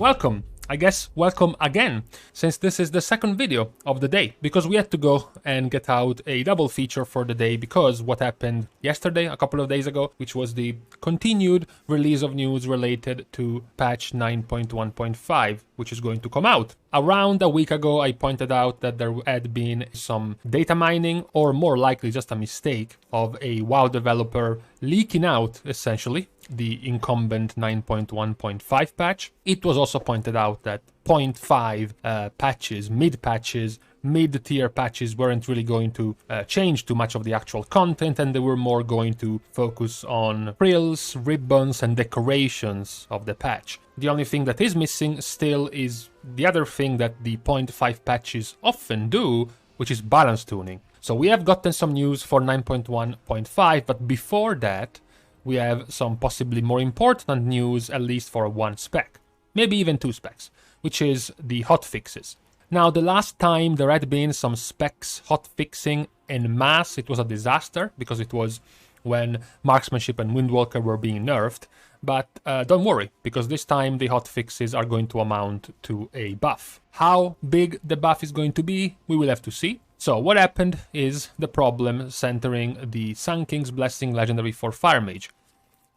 welcome. I guess welcome again, since this is the second video of the day, because we had to go and get out a double feature for the day because what happened yesterday, a couple of days ago, which was the continued release of news related to patch 9.1.5, which is going to come out. Around a week ago, I pointed out that there had been some data mining, or more likely just a mistake, of a WoW developer leaking out, essentially, the incumbent 9.1.5 patch. It was also pointed out that 0.5 patches, mid-tier patches weren't really going to change too much of the actual content, and they were more going to focus on frills, ribbons, and decorations of the patch. The only thing that is missing still is the other thing that the 0.5 patches often do, which is balance tuning. So we have gotten some news for 9.1.5, but before that, we have some possibly more important news, at least for one spec, maybe even two specs, which is the hotfixes. Now, the last time there had been some specs hotfixing en masse, it was a disaster because it was when Marksmanship and Windwalker were being nerfed. But don't worry, because this time the hotfixes are going to amount to a buff. How big the buff is going to be, we will have to see. So what happened is the problem centering the Sun King's Blessing legendary for Fire Mage.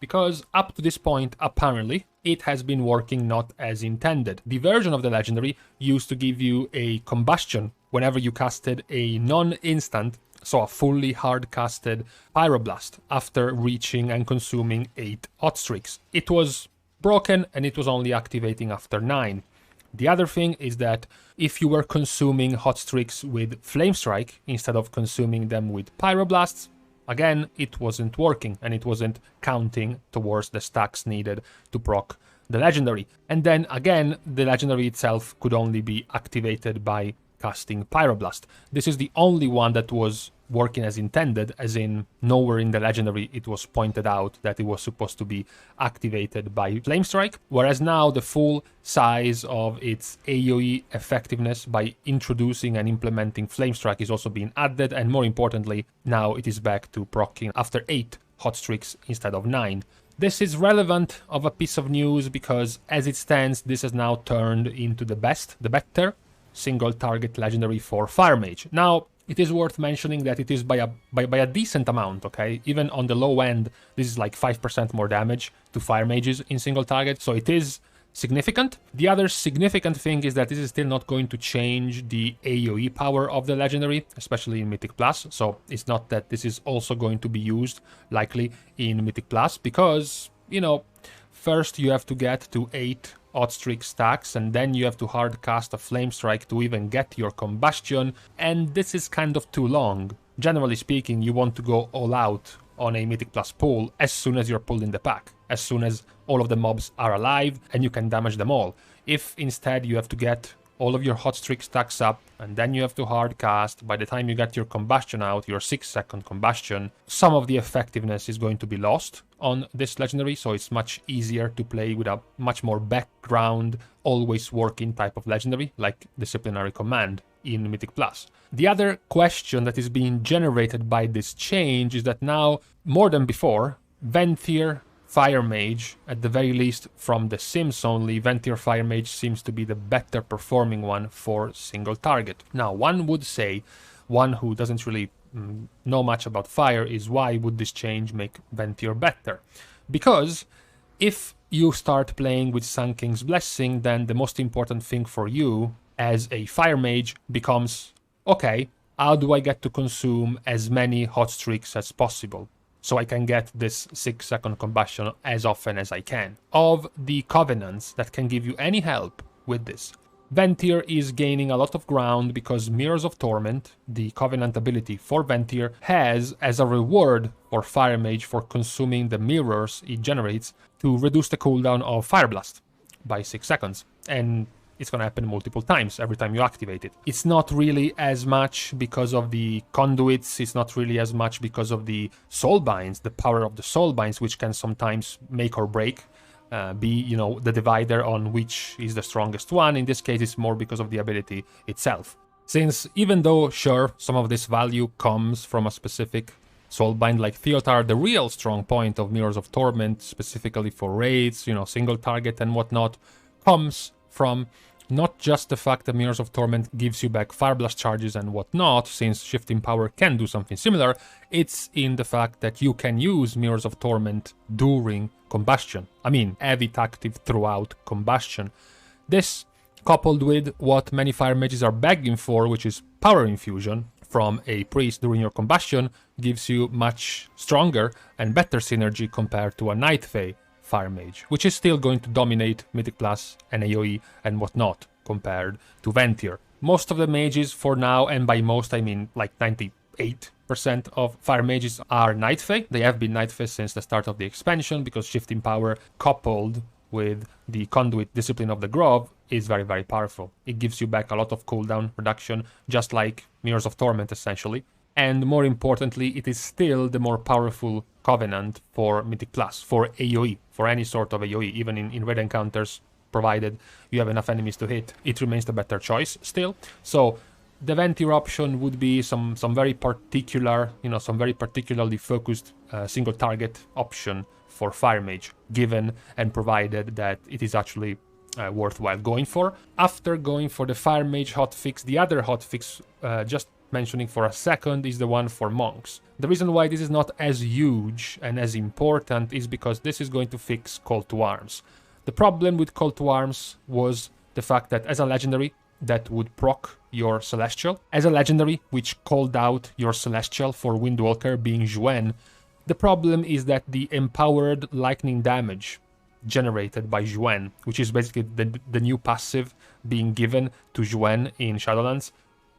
Because up to this point, apparently, it has been working not as intended. The version of the legendary used to give you a combustion whenever you casted a non-instant, so a fully hard-casted Pyroblast after reaching and consuming 8 hot streaks. It was broken and it was only activating after 9. The other thing is that if you were consuming hot streaks with Flame Strike instead of consuming them with Pyroblasts, again, it wasn't working and it wasn't counting towards the stacks needed to proc the legendary. And then again, the legendary itself could only be activated by casting Pyroblast. This is the only one that was working as intended, as in nowhere in the legendary it was pointed out that it was supposed to be activated by Flame Strike, whereas now the full size of its AoE effectiveness by introducing and implementing Flame Strike is also being added, and more importantly, now it is back to proccing after 8 hot streaks instead of 9. This is relevant of a piece of news because as it stands, this has now turned into the better single target legendary for Fire Mage. Now, it is worth mentioning that it is by a decent amount, okay? Even on the low end, this is like 5% more damage to Fire Mages in single target, so it is significant. The other significant thing is that this is still not going to change the AoE power of the legendary, especially in Mythic Plus, so it's not that this is also going to be used, likely, in Mythic Plus, because, you know, first you have to get to 8 hot streak stacks, and then you have to hard cast a Flame Strike to even get your combustion, and this is kind of too long. Generally speaking, you want to go all out on a Mythic Plus pull as soon as you're pulled in the pack, as soon as all of the mobs are alive and you can damage them all. If instead you have to get all of your hot streak stacks up, and then you have to hard cast, by the time you get your combustion out, your 6-second combustion, some of the effectiveness is going to be lost on this legendary, so it's much easier to play with a much more background, always working type of legendary, like Disciplinary Command in Mythic Plus. The other question that is being generated by this change is that now, more than before, Venthyr Fire Mage, at the very least from the Sims only, Venthyr Fire Mage seems to be the better performing one for single target. Now, one would say, one who doesn't really know much about fire, is why would this change make Venthyr better? Because if you start playing with Sun King's Blessing, then the most important thing for you as a Fire Mage becomes, okay, how do I get to consume as many hot streaks as possible, so I can get this 6-second combustion as often as I can? Of the covenants that can give you any help with this, Venthyr is gaining a lot of ground because Mirrors of Torment, the covenant ability for Venthyr, has as a reward for Fire Mage for consuming the mirrors it generates to reduce the cooldown of Fire Blast by 6 seconds. And it's going to happen multiple times every time you activate it. It's not really as much because of the conduits, it's not really as much because of the soulbinds, the power of the soulbinds, which can sometimes make or break, be, you know, the divider on which is the strongest one. In this case, it's more because of the ability itself. Since even though, sure, some of this value comes from a specific soulbind like Theotar, the real strong point of Mirrors of Torment, specifically for raids, you know, single target and whatnot, comes from not just the fact that Mirrors of Torment gives you back Fire Blast charges and whatnot, since Shifting Power can do something similar, it's in the fact that you can use Mirrors of Torment during combustion. I mean, have it active throughout combustion. This, coupled with what many Fire Mages are begging for, which is Power Infusion from a Priest during your combustion, gives you much stronger and better synergy compared to a Night Fae Fire Mage, which is still going to dominate Mythic Plus and AoE and whatnot compared to Venthyr. Most of the mages for now, and by most I mean like 98% of Fire Mages are Night Fae. They have been Night Fae since the start of the expansion, because Shifting Power coupled with the Conduit Discipline of the Grove is very, very powerful. It gives you back a lot of cooldown reduction, just like Mirrors of Torment essentially. And more importantly, it is still the more powerful Covenant for Mythic Plus, for AoE, for any sort of AoE, even in raid encounters, provided you have enough enemies to hit, it remains the better choice still. So the Venthyr option would be some very particular, some very particularly focused single target option for Fire Mage, given and provided that it is actually worthwhile going for. After going for the Fire Mage hotfix, the other hotfix, just mentioning for a second, is the one for monks. The reason why this is not as huge and as important is because this is going to fix Call to Arms. The problem with Call to Arms was the fact that as a legendary that would proc your Celestial, as a legendary which called out your Celestial for Windwalker being Zhuen, the problem is that the empowered lightning damage generated by Zhuen, which is basically the new passive being given to Zhuen in Shadowlands,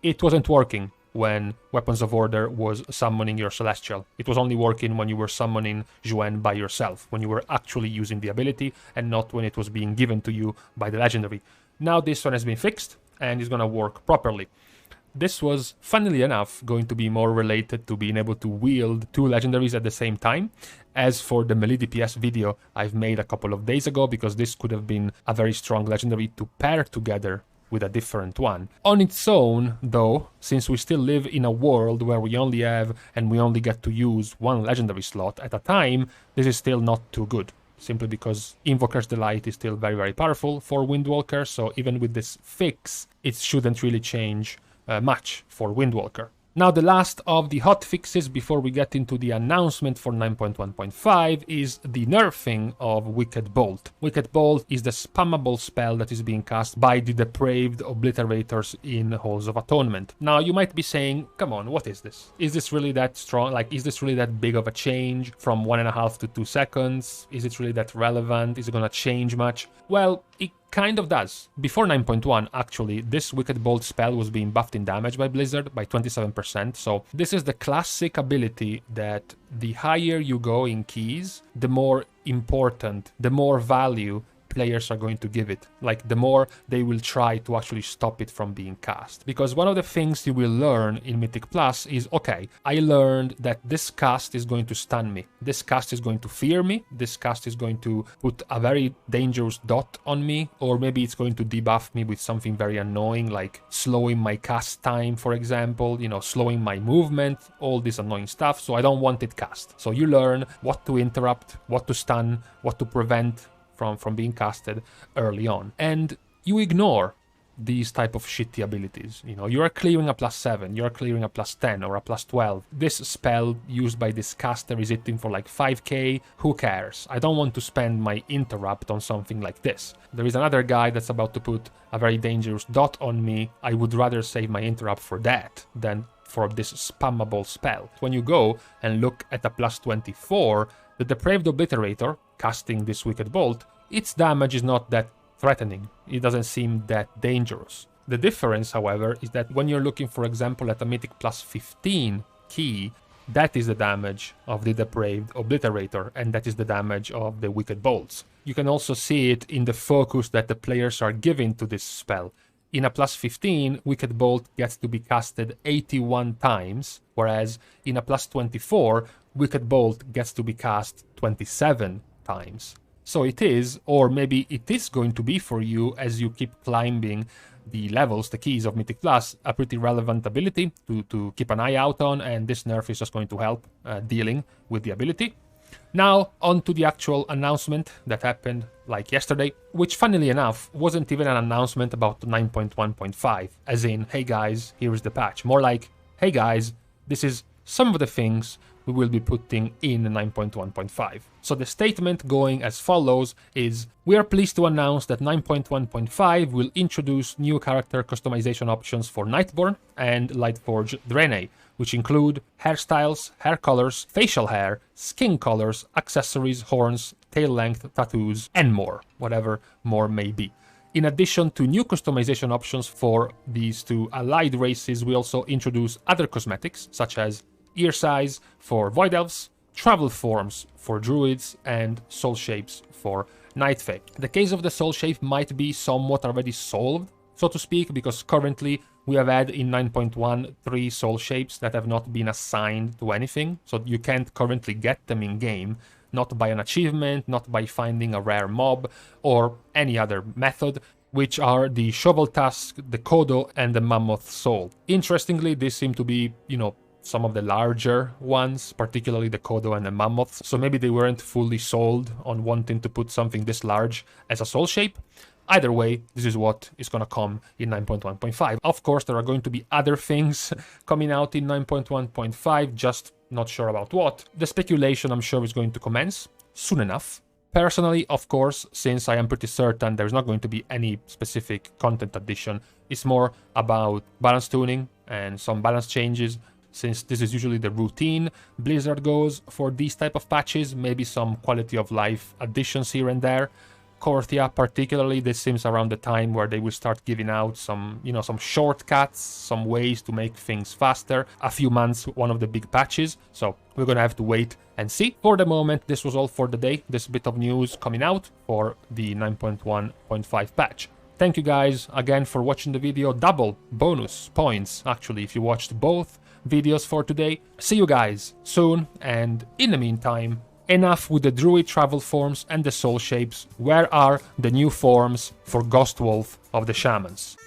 it wasn't working when Weapons of Order was summoning your Celestial. It was only working when you were summoning Zhuen by yourself, when you were actually using the ability, and not when it was being given to you by the legendary. Now this one has been fixed, and is gonna work properly. This was, funnily enough, going to be more related to being able to wield two legendaries at the same time. As for the melee DPS video I've made a couple of days ago, because this could have been a very strong legendary to pair together with a different one. On its own, though, since we still live in a world where we only have and we only get to use one legendary slot at a time, this is still not too good. Simply because Invoker's Delight is still very, very powerful for Windwalker, so even with this fix, it shouldn't really change much for Windwalker. Now, the last of the hotfixes before we get into the announcement for 9.1.5 is the nerfing of Wicked Bolt. Wicked Bolt is the spammable spell that is being cast by the depraved obliterators in Halls of Atonement. Now, you might be saying, come on, what is this? Is this really that strong? Like, is this really that big of a change from 1.5 to 2 seconds? Is it really that relevant? Is it gonna change much? Well, it kind of does. Before 9.1, actually, this Wicked Bolt spell was being buffed in damage by Blizzard by 27%, so this is the classic ability that the higher you go in keys, the more important, the more value players are going to give it. Like, the more they will try to actually stop it from being cast. Because one of the things you will learn in Mythic Plus is, okay, I learned that this cast is going to stun me. This cast is going to fear me. This cast is going to put a very dangerous dot on me. Or maybe it's going to debuff me with something very annoying, like slowing my cast time, for example, slowing my movement, all this annoying stuff. So I don't want it cast. So you learn what to interrupt, what to stun, what to prevent from being casted early on, and you ignore these type of shitty abilities. You are clearing a +7, you are clearing a +10 or a +12. This spell used by this caster is hitting for like 5k. Who cares? I don't want to spend my interrupt on something like this. There is another guy that's about to put a very dangerous dot on me. I would rather save my interrupt for that than for this spammable spell. When you go and look at a +24, the Depraved Obliterator casting this Wicked Bolt, its damage is not that threatening. It doesn't seem that dangerous. The difference, however, is that when you're looking, for example, at a Mythic +15 key, that is the damage of the Depraved Obliterator, and that is the damage of the Wicked Bolts. You can also see it in the focus that the players are giving to this spell. In a +15, Wicked Bolt gets to be casted 81 times, whereas in a +24, Wicked Bolt gets to be cast 27 times. So it is, or maybe it is going to be for you as you keep climbing the levels, the keys of Mythic Plus, a pretty relevant ability to keep an eye out on, and this nerf is just going to help dealing with the ability. Now, on to the actual announcement that happened like yesterday, which funnily enough wasn't even an announcement about 9.1.5, as in, hey guys, here is the patch. More like, hey guys, this is some of the things we will be putting in 9.1.5. So the statement going as follows is, we are pleased to announce that 9.1.5 will introduce new character customization options for Nightborn and Lightforged Draenei, which include hairstyles, hair colors, facial hair, skin colors, accessories, horns, tail length, tattoos, and more, whatever more may be. In addition to new customization options for these two allied races, we also introduce other cosmetics, such as ear size for Void Elves, travel forms for Druids, and soul shapes for Night Fae. The case of the soul shape might be somewhat already solved, so to speak, because currently we have had in 9.1 3 soul shapes that have not been assigned to anything, so you can't currently get them in game, not by an achievement, not by finding a rare mob, or any other method, which are the Shovel Tusk, the Kodo, and the Mammoth Soul. Interestingly, these seem to be, some of the larger ones, particularly the Kodo and the Mammoth, so maybe they weren't fully sold on wanting to put something this large as a soul shape. Either way, this is what is going to come in 9.1.5. Of course, there are going to be other things coming out in 9.1.5, just not sure about what. The speculation, I'm sure, is going to commence soon enough. Personally, of course, since I am pretty certain there's not going to be any specific content addition, it's more about balance tuning and some balance changes, since this is usually the routine Blizzard goes for these type of patches, maybe some quality of life additions here and there. Korthia particularly, this seems around the time where they will start giving out some, some shortcuts, some ways to make things faster. A few months, one of the big patches, so we're gonna have to wait and see. For the moment, this was all for the day. This bit of news coming out for the 9.1.5 patch. Thank you guys again for watching the video. Double bonus points, actually, if you watched both videos for today. See you guys soon, and in the meantime, enough with the Druid travel forms and the soul shapes. Where are the new forms for Ghost Wolf of the Shamans?